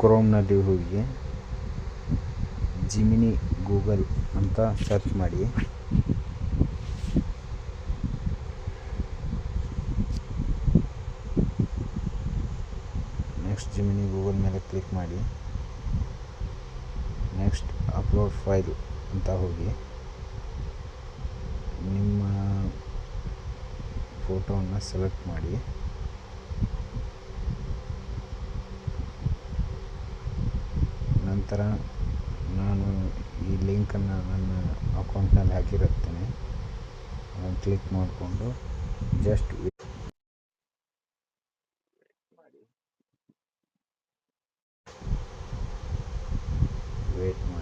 ಕ್ರೋಮ್ನಲ್ಲಿ ಹೋಗಿ Gemini Google ಅಂತ search ಮಾಡಿ. ನೆಕ್ಸ್ಟ್ ಜಿಮಿನಿ ಗೂಗಲ್ ಮೇಲೆ ಕ್ಲಿಕ್ ಮಾಡಿ. ನೆಕ್ಸ್ಟ್ ಅಪ್ಲೋಡ್ ಫೈಲ್ ಅಂತ ಹೋಗಿ ನಿಮ್ಮ ಫೋಟೋವನ್ನು ಸೆಲೆಕ್ಟ್ ಮಾಡಿ. ನಂತರ ನಾನು ಈ ಲಿಂಕನ್ನು ನನ್ನ ಅಕೌಂಟ್ನಲ್ಲಿ ಹಾಕಿರುತ್ತೇನೆ. ಅದನ್ನು ಕ್ಲಿಕ್ ಮಾಡಿಕೊಂಡು ಜಸ್ಟ್ ವೇಟ್ ಮಾಡಿ.